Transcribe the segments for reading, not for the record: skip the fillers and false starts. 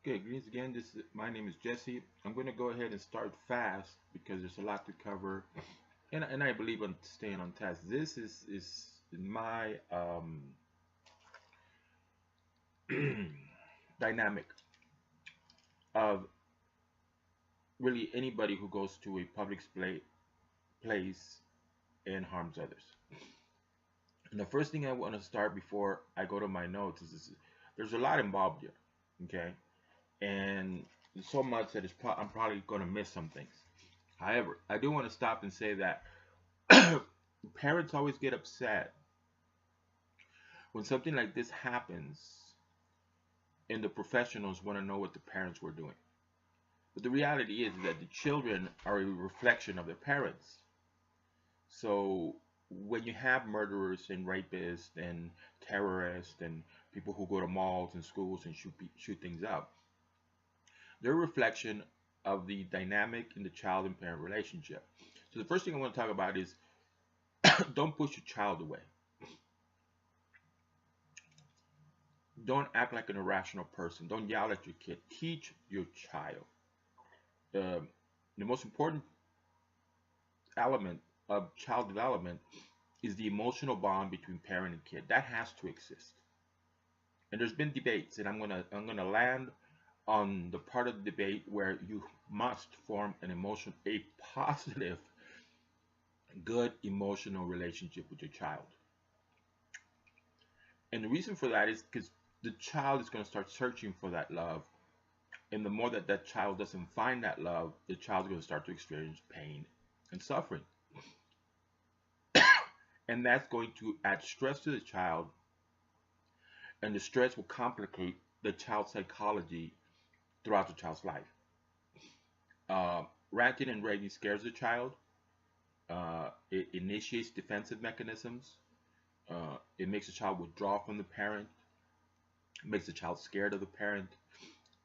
Okay, greetings again. My name is Jesse. I'm going to go ahead and start fast because there's a lot to cover, and I believe in staying on task. This is my dynamic of really anybody who goes to a public place and harms others. And the first thing I want to start before I go to my notes is there's a lot involved here, okay, and so much that I'm probably going to miss some things. However, I do want to stop and say that parents always get upset when something like this happens and the professionals want to know what the parents were doing. But the reality is that the children are a reflection of their parents. So when you have murderers and rapists and terrorists and people who go to malls and schools and shoot things up, they're a reflection of the dynamic in the child and parent relationship. So the first thing I want to talk about is don't push your child away. Don't act like an irrational person. Don't yell at your kid. Teach your child. The most important element of child development is the emotional bond between parent and kid. That has to exist. And there's been debates, and I'm gonna land on the part of the debate where you must form a positive, good emotional relationship with your child. And the reason for that is because the child is going to start searching for that love. And the more that child doesn't find that love, the child is going to start to experience pain and suffering. And that's going to add stress to the child. And the stress will complicate the child's psychology throughout the child's life. Ranting and raving scares the child. It initiates defensive mechanisms. It makes the child withdraw from the parent. It makes the child scared of the parent.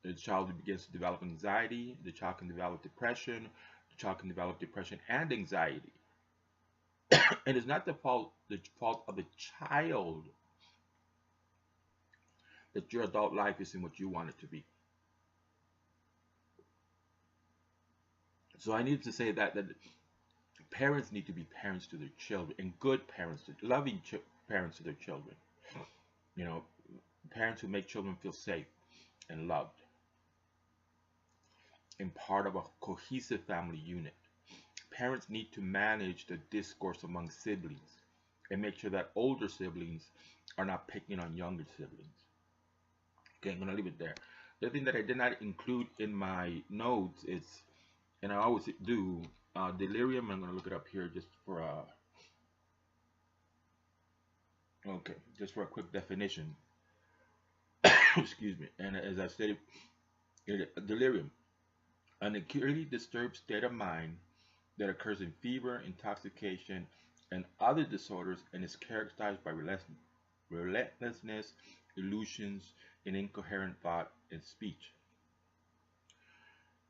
The child begins to develop anxiety. The child can develop depression. The child can develop depression and anxiety. And it's not the fault of the child that your adult life isn't what you want it to be. So I need to say that parents need to be parents to their children, and good parents, loving parents to their children. You know, parents who make children feel safe and loved and part of a cohesive family unit. Parents need to manage the discourse among siblings and make sure that older siblings are not picking on younger siblings. Okay, I'm going to leave it there. The other thing that I did not include in my notes is, and I always do, delirium. I'm going to look it up here just for just for a quick definition. Excuse me. And as I stated, delirium, an acutely disturbed state of mind that occurs in fever, intoxication, and other disorders, and is characterized by relentlessness, illusions, and incoherent thought and speech.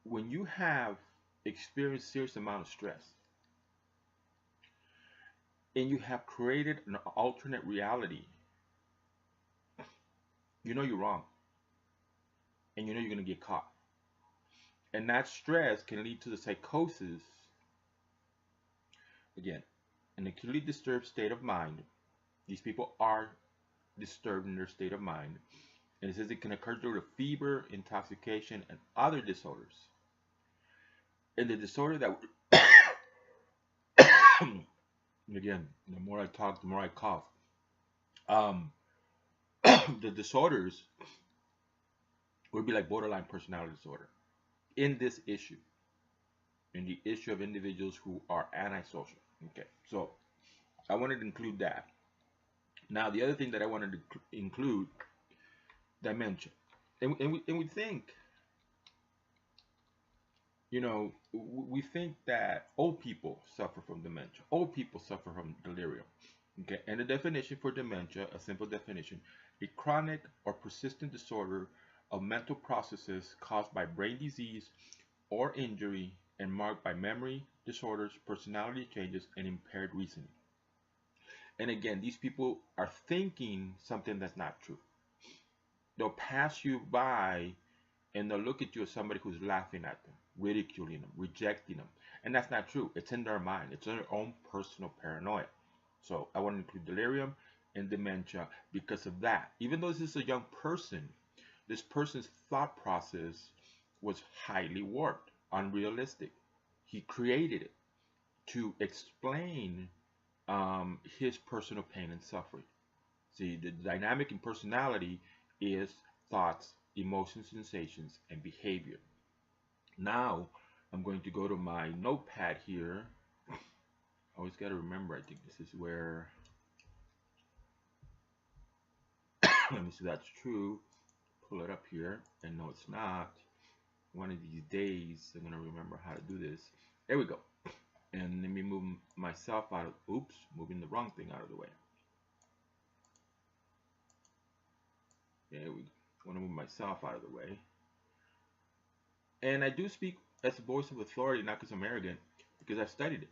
When you have experienced serious amount of stress and you have created an alternate reality, you know you're wrong, and you know you're going to get caught. And that stress can lead to the psychosis. Again, an acutely disturbed state of mind. These people are disturbed in their state of mind. And it says it can occur due to fever, intoxication, and other disorders. And the disorder that, again, the more I talk, the more I cough. The disorders would be like borderline personality disorder in this issue, in the issue of individuals who are antisocial. Okay, so I wanted to include that. Now, the other thing that I wanted to include, dementia. And we think, you know, we think that old people suffer from dementia. Old people suffer from delirium. Okay, and the definition for dementia, a simple definition, a chronic or persistent disorder of mental processes caused by brain disease or injury and marked by memory disorders, personality changes, and impaired reasoning. And again, these people are thinking something that's not true. They'll pass you by and they'll look at you as somebody who's laughing at them, ridiculing them, rejecting them. And that's not true. It's in their mind. It's in their own personal paranoia. So I want to include delirium and dementia because of that. Even though this is a young person, this person's thought process was highly warped, unrealistic. He created it to explain his personal pain and suffering. See, the dynamic in personality is thoughts, emotions, sensations, and behavior. Now, I'm going to go to my notepad here. I always got to remember, I think this is where, let me see, that's true. Pull it up here, and no, it's not. One of these days, I'm going to remember how to do this. There we go. And let me move myself out of, oops, moving the wrong thing out of the way. There we go. I want to move myself out of the way. And I do speak as a voice of authority, not because I'm arrogant, because I've studied it.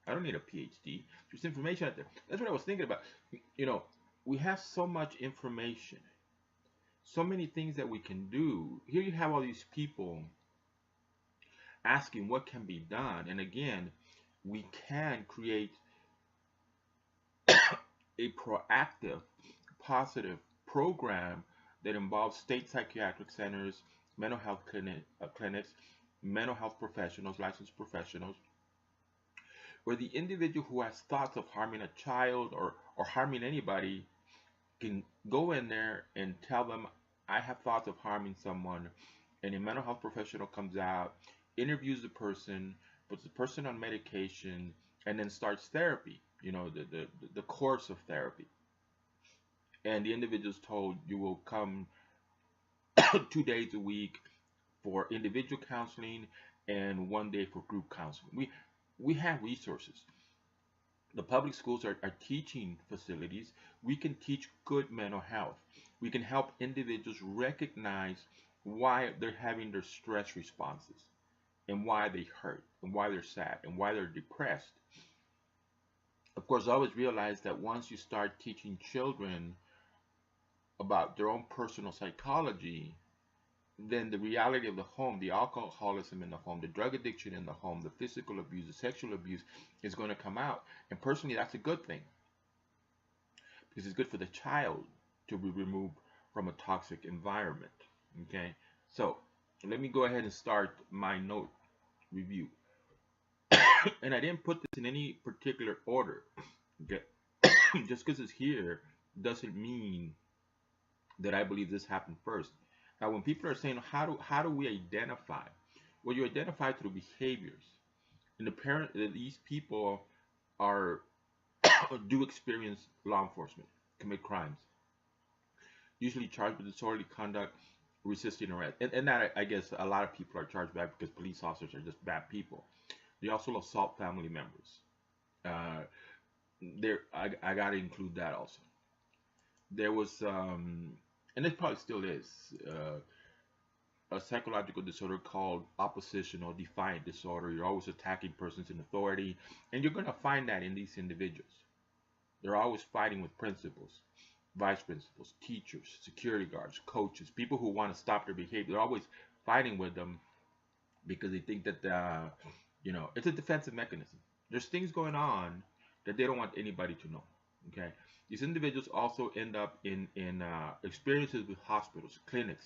I don't need a PhD. There's information out there. That's what I was thinking about. You know, we have so much information, so many things that we can do. Here you have all these people asking what can be done. And again, we can create a proactive, positive program that involves state psychiatric centers, mental health clinics, mental health professionals, licensed professionals, where the individual who has thoughts of harming a child or harming anybody can go in there and tell them, I have thoughts of harming someone, and a mental health professional comes out, interviews the person, puts the person on medication, and then starts therapy, you know, the course of therapy. And the individual is told, you will come 2 days a week for individual counseling and 1 day for group counseling. We have resources. The public schools are teaching facilities. We can teach good mental health. We can help individuals recognize why they're having their stress responses and why they hurt and why they're sad and why they're depressed. Of course, I always realize that once you start teaching children about their own personal psychology, then the reality of the home, the alcoholism in the home, the drug addiction in the home, the physical abuse, the sexual abuse is going to come out. And personally, that's a good thing because it's good for the child to be removed from a toxic environment. Okay, so let me go ahead and start my note review. And I didn't put this in any particular order. Okay, just because it's here doesn't mean that I believe this happened first. Now, when people are saying, how do we identify? Well, you identify through behaviors. And these people are do experience law enforcement, commit crimes, usually charged with disorderly conduct, resisting arrest. And that, I guess, a lot of people are charged bad because police officers are just bad people. They also assault family members. I got to include that also. There was, and it probably still is, a psychological disorder called oppositional defiant disorder. You're always attacking persons in authority, and you're going to find that in these individuals. They're always fighting with principals, vice principals, teachers, security guards, coaches, people who want to stop their behavior. They're always fighting with them because they think that, it's a defensive mechanism. There's things going on that they don't want anybody to know. Okay, these individuals also end up in experiences with hospitals, clinics,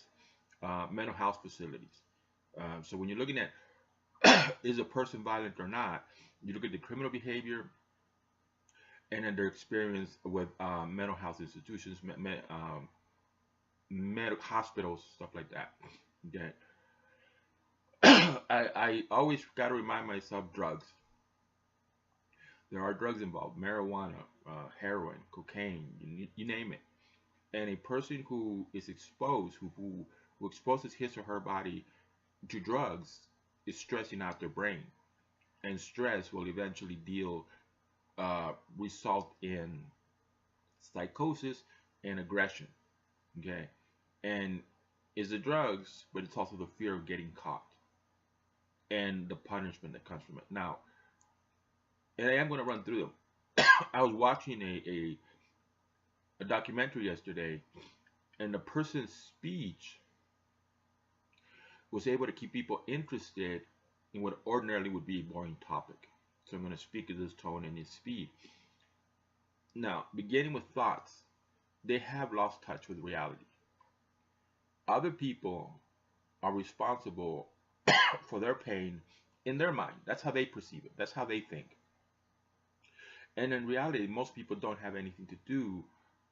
mental health facilities. So when you're looking at is a person violent or not, you look at the criminal behavior and then their experience with mental health institutions, hospitals, stuff like that. Okay. I always got to remind myself drugs. There are drugs involved: marijuana, heroin, cocaine, you name it. And a person who is exposed, who exposes his or her body to drugs, is stressing out their brain, and stress will eventually result in psychosis and aggression. Okay, and it's the drugs, but it's also the fear of getting caught and the punishment that comes from it. Now, and I am going to run through them. I was watching a documentary yesterday, and the person's speech was able to keep people interested in what ordinarily would be a boring topic. So I'm going to speak at this tone and its speed. Now, beginning with thoughts, they have lost touch with reality. Other people are responsible for their pain in their mind. That's how they perceive it. That's how they think. And in reality, most people don't have anything to do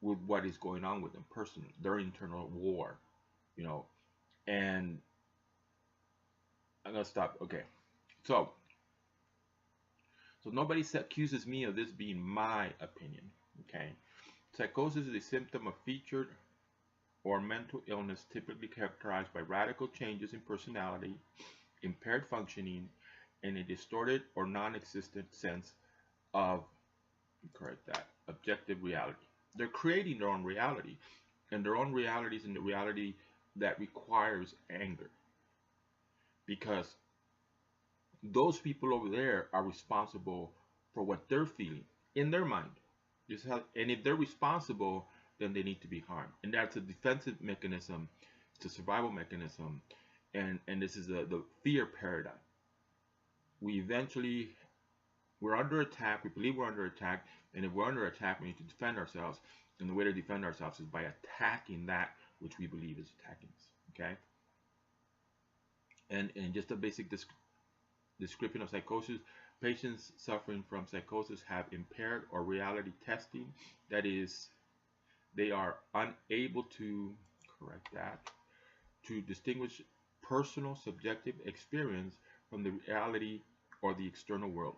with what is going on with them personally, their internal war, you know. And I'm gonna stop. Okay, so nobody accuses me of this being my opinion. Okay, psychosis is a symptom of featured or mental illness typically characterized by radical changes in personality, impaired functioning, and a distorted or non-existent sense of, correct that, objective reality. They're creating their own reality, and their own reality is in the reality that requires anger, because those people over there are responsible for what they're feeling in their mind. And if they're responsible, then they need to be harmed. And that's a defensive mechanism, it's a survival mechanism, and this is the fear paradigm. We're under attack, we believe we're under attack, and if we're under attack, we need to defend ourselves. And the way to defend ourselves is by attacking that which we believe is attacking us. Okay? And just a basic description of psychosis: patients suffering from psychosis have impaired or reality testing. That is, they are unable to, correct that, to distinguish personal subjective experience from the reality or the external world.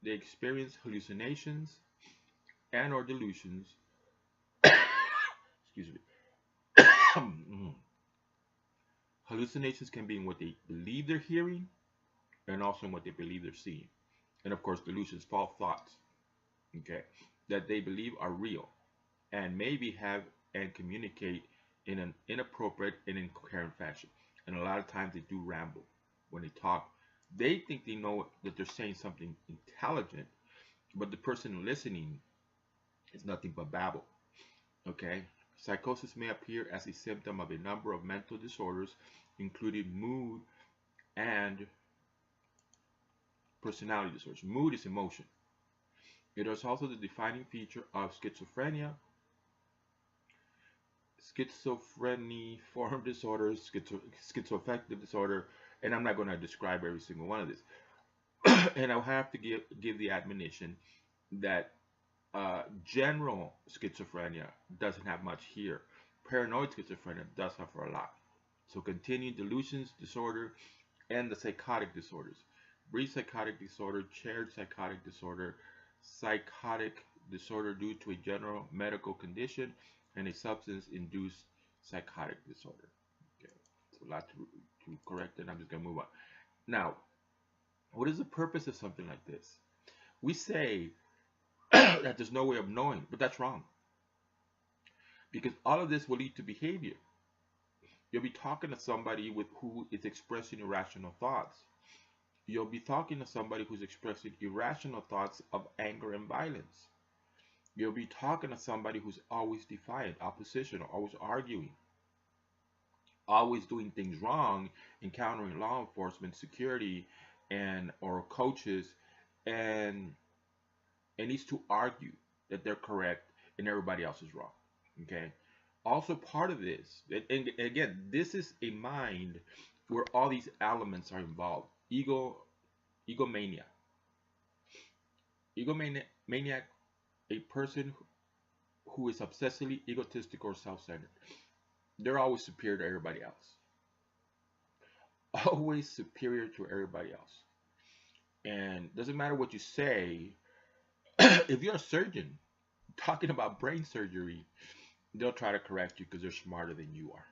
They experience hallucinations and or delusions. Excuse me. Hallucinations can be in what they believe they're hearing, and also in what they believe they're seeing. And of course, delusions, false thoughts, okay, that they believe are real, and maybe have and communicate in an inappropriate and incoherent fashion. And a lot of times they do ramble when they talk. They think they know that they're saying something intelligent, but the person listening is nothing but babble. Okay? Psychosis may appear as a symptom of a number of mental disorders, including mood and personality disorders. Mood is emotion. It is also the defining feature of schizophrenia, schizophreniform disorders, schizoaffective disorder, and I'm not going to describe every single one of this. And I'll have to give the admonition that general schizophrenia doesn't have much here. Paranoid schizophrenia does suffer a lot. So continued delusions disorder and the psychotic disorders. Brief psychotic disorder, shared psychotic disorder, psychotic disorder due to a general medical condition, and a substance-induced psychotic disorder. Okay, it's a lot to correct, and I'm just going to move on. Now, what is the purpose of something like this? We say that there's no way of knowing, but that's wrong. Because all of this will lead to behavior. You'll be talking to somebody who is expressing irrational thoughts. You'll be talking to somebody who's expressing irrational thoughts of anger and violence. You'll be talking to somebody who's always defiant, oppositional, always arguing, always doing things wrong, encountering law enforcement, security, and or coaches, and needs to argue that they're correct and everybody else is wrong. Okay. Also, part of this, and again, this is a mind where all these elements are involved. Egomania. Egomaniac, a person who is obsessively egotistic or self-centered. They're always superior to everybody else. Always superior to everybody else. And doesn't matter what you say, if you're a surgeon talking about brain surgery, they'll try to correct you because they're smarter than you are.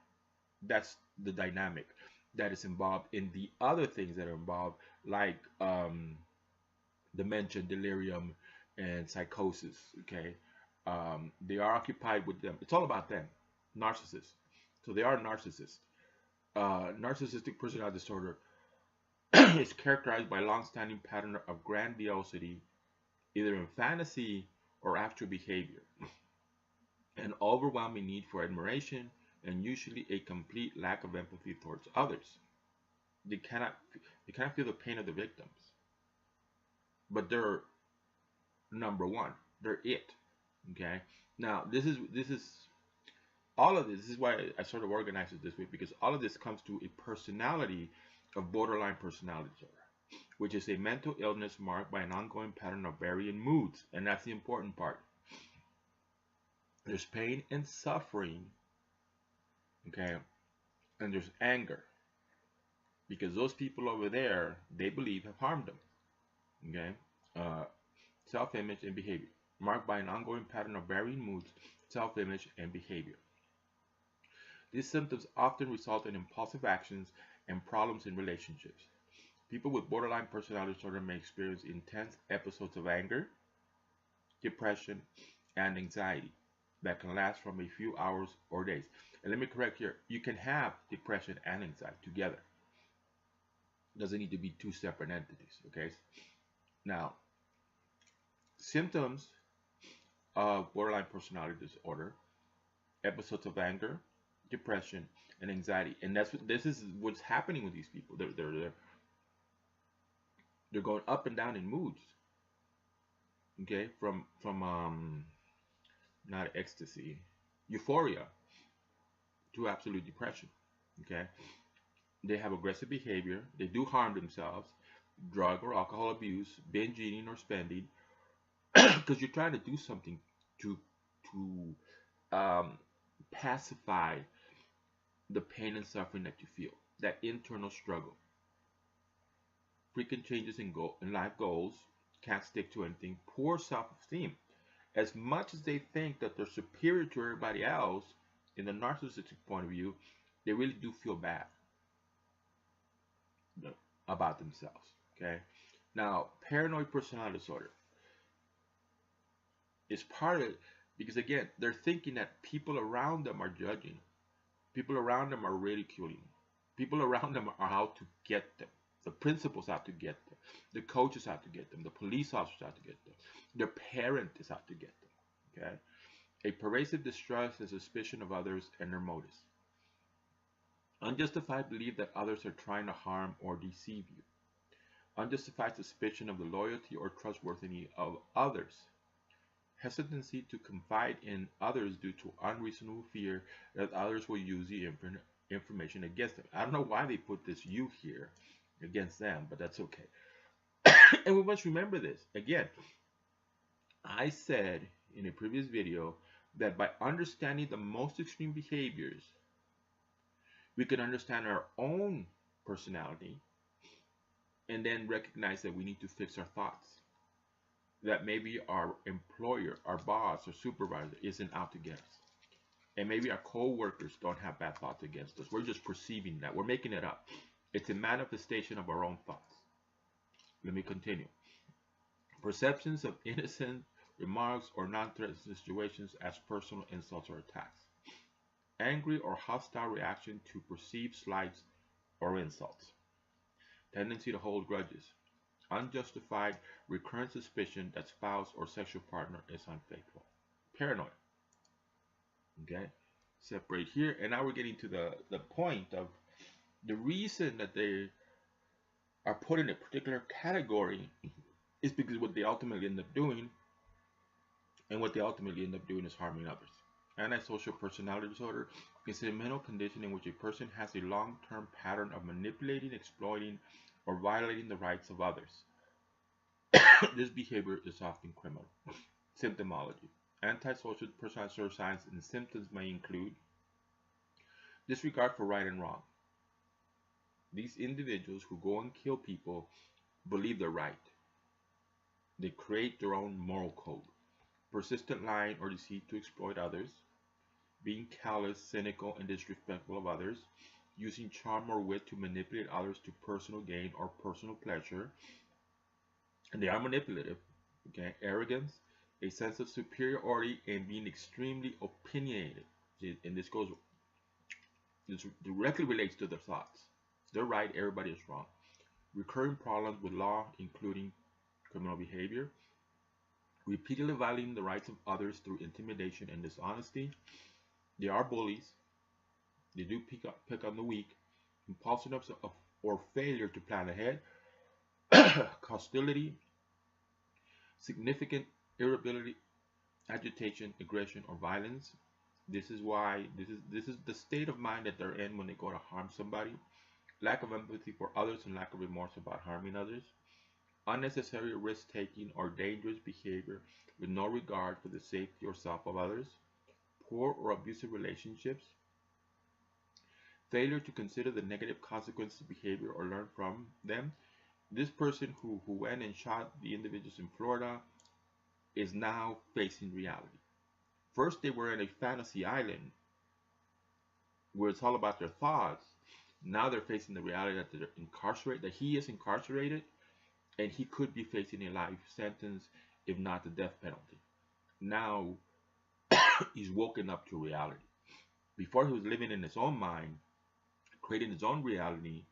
That's the dynamic that is involved in the other things that are involved, like dementia, delirium, and psychosis. Okay, they are occupied with them. It's all about them. Narcissists. So they are narcissists. Narcissistic personality disorder is characterized by a long-standing pattern of grandiosity, either in fantasy or actual behavior, an overwhelming need for admiration, and usually a complete lack of empathy towards others. They cannot they cannot feel the pain of the victims, but they're number one. They're it. Okay. Now this is all of this. This is why I sort of organized it this way, because all of this comes to a personality of borderline personality disorder, which is a mental illness marked by an ongoing pattern of varying moods, and that's the important part. There's pain and suffering, okay, and there's anger, because those people over there, they believe, have harmed them, okay. Uh, Self-image and behavior, marked by an ongoing pattern of varying moods, self-image, and behavior. These symptoms often result in impulsive actions and problems in relationships. People with borderline personality disorder may experience intense episodes of anger, depression, and anxiety that can last from a few hours or days. And let me correct here, you can have depression and anxiety together. It doesn't need to be two separate entities, okay? Now, symptoms of borderline personality disorder: episodes of anger, depression, and anxiety. And this is what's happening with these people. They're going up and down in moods, okay, from not ecstasy, euphoria, to absolute depression, okay. They have aggressive behavior, they do harm themselves, drug or alcohol abuse, binge eating or spending, because you're trying to do something to pacify the pain and suffering that you feel, that internal struggle. Frequent changes in life goals, can't stick to anything, poor self-esteem. As much as they think that they're superior to everybody else, in the narcissistic point of view, they really do feel bad about themselves. Okay. Now, paranoid personality disorder is part of it, because again, they're thinking that people around them are judging, people around them are ridiculing, people around them are out to get them. The principals have to get them, the coaches have to get them, the police officers have to get them, their parent is out to get them. Okay. A pervasive distrust and suspicion of others and their motives. Unjustified belief that others are trying to harm or deceive you. Unjustified suspicion of the loyalty or trustworthiness of others. Hesitancy to confide in others due to unreasonable fear that others will use the information against them. I don't know why they put this "you" here against them, but that's okay. And we must remember this. Again, I said in a previous video that by understanding the most extreme behaviors, we can understand our own personality and then recognize that we need to fix our thoughts. That maybe our employer, our boss, or supervisor isn't out to get us. And maybe our co-workers don't have bad thoughts against us. We're just perceiving that. We're making it up. It's a manifestation of our own thoughts. Let me continue. Perceptions of innocent remarks or non-threatening situations as personal insults or attacks. Angry or hostile reaction to perceived slights or insults. Tendency to hold grudges. Unjustified recurrent suspicion that spouse or sexual partner is unfaithful. Paranoia. Okay, separate here, and now we're getting to the point of the reason that they are put in a particular category is because what they ultimately end up doing, and what they ultimately end up doing is harming others. Antisocial personality disorder is a mental condition in which a person has a long-term pattern of manipulating, exploiting, or violating the rights of others. This behavior is often criminal. Symptomology. Antisocial personality disorder signs and symptoms may include disregard for right and wrong. These individuals who go and kill people believe they're right. They create their own moral code. Persistent lying or deceit to exploit others. Being callous, cynical, and disrespectful of others. Using charm or wit to manipulate others to personal gain or personal pleasure. And they are manipulative. Okay, arrogance, a sense of superiority, and being extremely opinionated. And this directly relates to their thoughts. They're right, everybody is wrong. Recurring problems with law, including criminal behavior. Repeatedly violating the rights of others through intimidation and dishonesty. They are bullies. They do pick on the weak. Impulsiveness or failure to plan ahead, hostility, significant irritability, agitation, aggression, or violence. This is the state of mind that they're in when they go to harm somebody. Lack of empathy for others and lack of remorse about harming others. Unnecessary risk taking or dangerous behavior with no regard for the safety or self of others. Poor or abusive relationships. Failure to consider the negative consequences of behavior or learn from them. This person who went and shot the individuals in Florida is now facing reality. First, they were in a fantasy island where it's all about their thoughts. Now they're facing the reality that they're incarcerated, that he is incarcerated, and he could be facing a life sentence, if not the death penalty. Now he's woken up to reality. Before he was living in his own mind, creating his own reality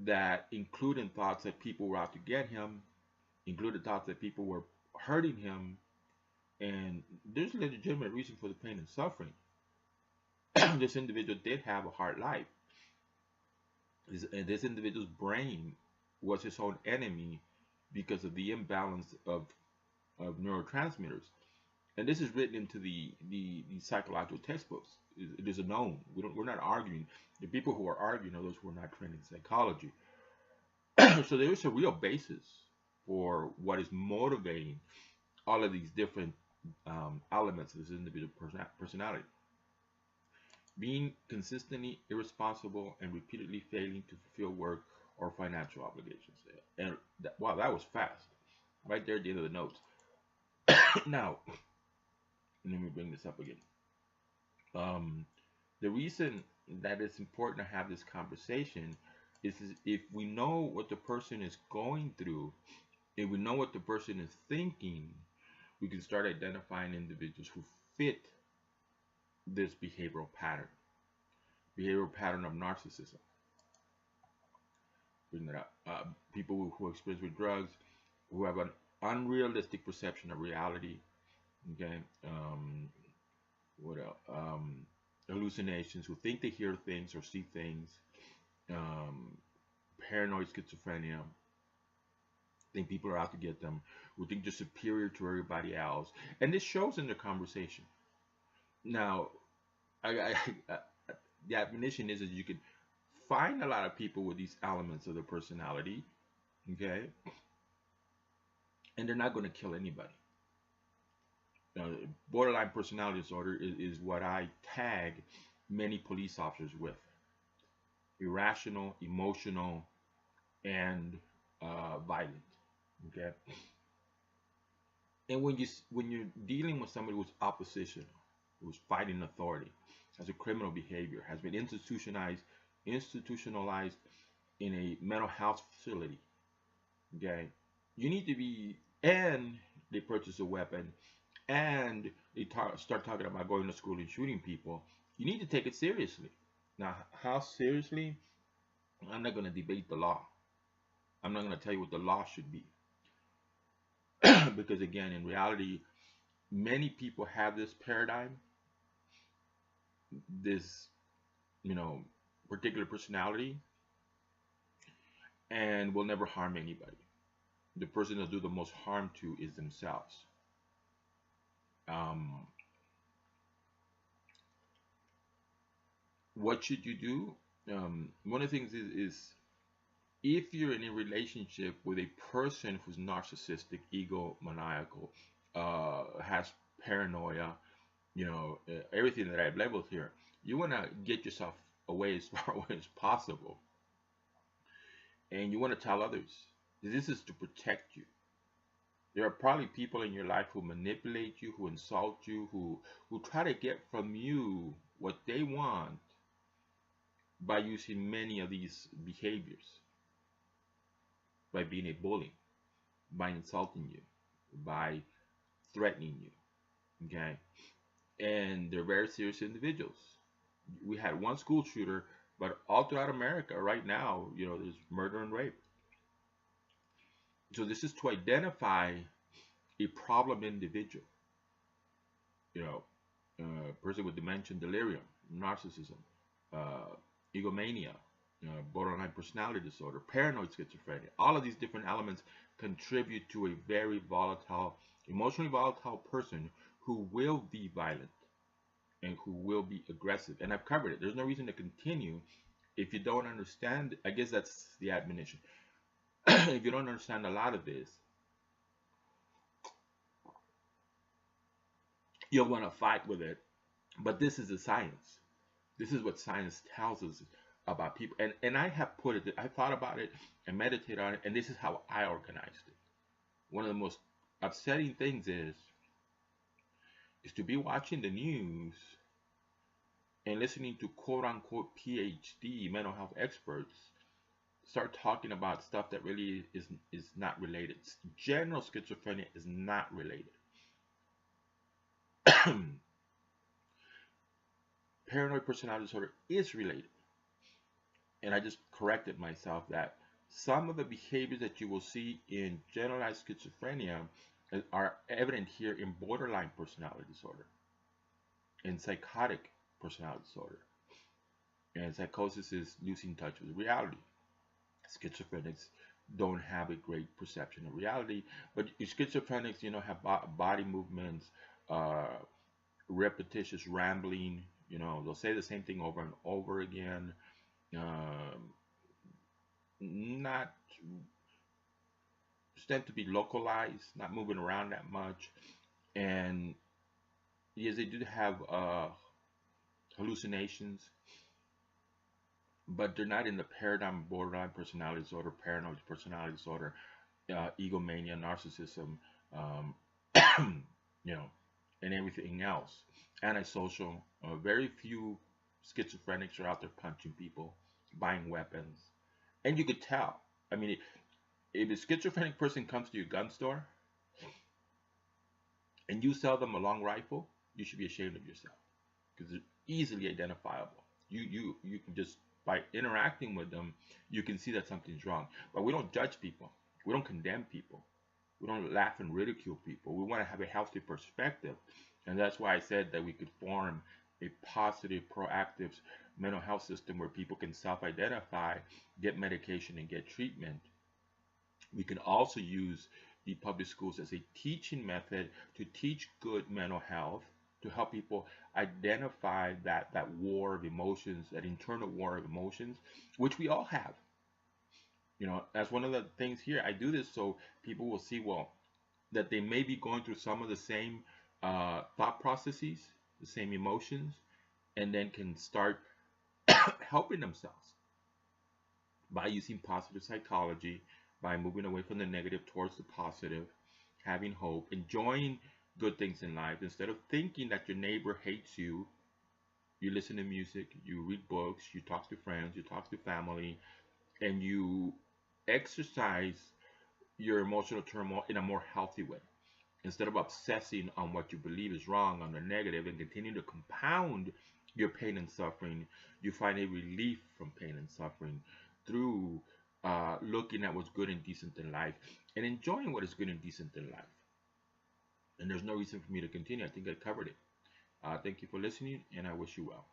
that included thoughts that people were out to get him, included thoughts that people were hurting him, and there's a legitimate reason for the pain and suffering. This individual did have a hard life. This individual's brain was his own enemy because of the imbalance of neurotransmitters. And this is written into the psychological textbooks. It is a known. We're not arguing. The people who are arguing are those who are not trained in psychology. So there is a real basis for what is motivating all of these different elements of this individual personality. Being consistently irresponsible and repeatedly failing to fulfill work or financial obligations. And wow, that was fast. Right there at the end of the notes. Now, let me bring this up again. The reason that it's important to have this conversation is if we know what the person is going through, if we know what the person is thinking, we can start identifying individuals who fit this behavioral pattern of narcissism. Bring that up. People who experience with drugs, who have an unrealistic perception of reality. Okay. What else? Hallucinations, who think they hear things or see things. Paranoid schizophrenia. Think people are out to get them. Who think they're superior to everybody else. And this shows in their conversation. Now, the admonition is that you can find a lot of people with these elements of their personality, okay, and they're not going to kill anybody. Borderline personality disorder is what I tag many police officers with: irrational, emotional, and violent. Okay, and when you're dealing with somebody who's opposition, who's fighting authority, has a criminal behavior, has been institutionalized in a mental health facility, okay, you need to be, and they purchase a weapon, and they start talking about going to school and shooting people, you need to take it seriously. Now, how seriously? I'm not going to debate the law. I'm not going to tell you what the law should be. Because again, in reality, many people have this paradigm, this, particular personality, and will never harm anybody. The person they'll do the most harm to is themselves. What should you do? One of the things is if you're in a relationship with a person who's narcissistic, egomaniacal, has paranoia, everything that I've labeled here, you want to get yourself away as far away as possible. And you want to tell others, this is to protect you. There are probably people in your life who manipulate you, who insult you, who try to get from you what they want by using many of these behaviors, by being a bully, by insulting you, by threatening you, okay? And they're very serious individuals. We had one school shooter, but all throughout America right now, there's murder and rape. So this is to identify a problem individual, person with dementia, delirium, narcissism, uh, egomania, borderline personality disorder, paranoid schizophrenia. All of these different elements contribute to a very volatile, emotionally volatile person who will be violent and who will be aggressive. And I've covered it. There's no reason to continue if you don't understand. I guess that's the admonition. If you don't understand a lot of this, you'll want to fight with it. But this is the science. This is what science tells us about people. And I have put it, I thought about it and meditated on it, and this is how I organized it. One of the most upsetting things is to be watching the news and listening to quote unquote PhD mental health experts start talking about stuff that really is not related. General schizophrenia is not related. Paranoid personality disorder is related. And I just corrected myself that some of the behaviors that you will see in generalized schizophrenia are evident here in borderline personality disorder, in psychotic personality disorder. And psychosis is losing touch with reality. Schizophrenics don't have a great perception of reality, but schizophrenics, have body movements, uh, repetitious rambling. They'll say the same thing over and over again. Um, Not tend to be localized, not moving around that much, and yes, they do have hallucinations, but they're not in the paradigm of borderline personality disorder, paranoid personality disorder, egomania, narcissism, um, you know, and everything else. Antisocial. Very few schizophrenics are out there punching people, buying weapons, and you could tell. I mean, if a schizophrenic person comes to your gun store and you sell them a long rifle, you should be ashamed of yourself because they're easily identifiable. You can just by interacting with them, you can see that something's wrong. But we don't judge people. We don't condemn people. We don't laugh and ridicule people. We want to have a healthy perspective, and that's why I said that we could form a positive, proactive mental health system where people can self-identify, get medication, and get treatment. We can also use the public schools as a teaching method to teach good mental health, to help people identify that war of emotions, that internal war of emotions, which we all have. That's one of the things here. I do this so people will see, well, that they may be going through some of the same thought processes, the same emotions, and then can start helping themselves by using positive psychology, by moving away from the negative towards the positive, having hope, enjoying good things in life. Instead of thinking that your neighbor hates you, you listen to music, you read books, you talk to friends, you talk to family, and you exercise your emotional turmoil in a more healthy way. Instead of obsessing on what you believe is wrong, on the negative, and continue to compound your pain and suffering, you find a relief from pain and suffering through looking at what's good and decent in life and enjoying what is good and decent in life. And there's no reason for me to continue. I think I covered it. Thank you for listening, and I wish you well.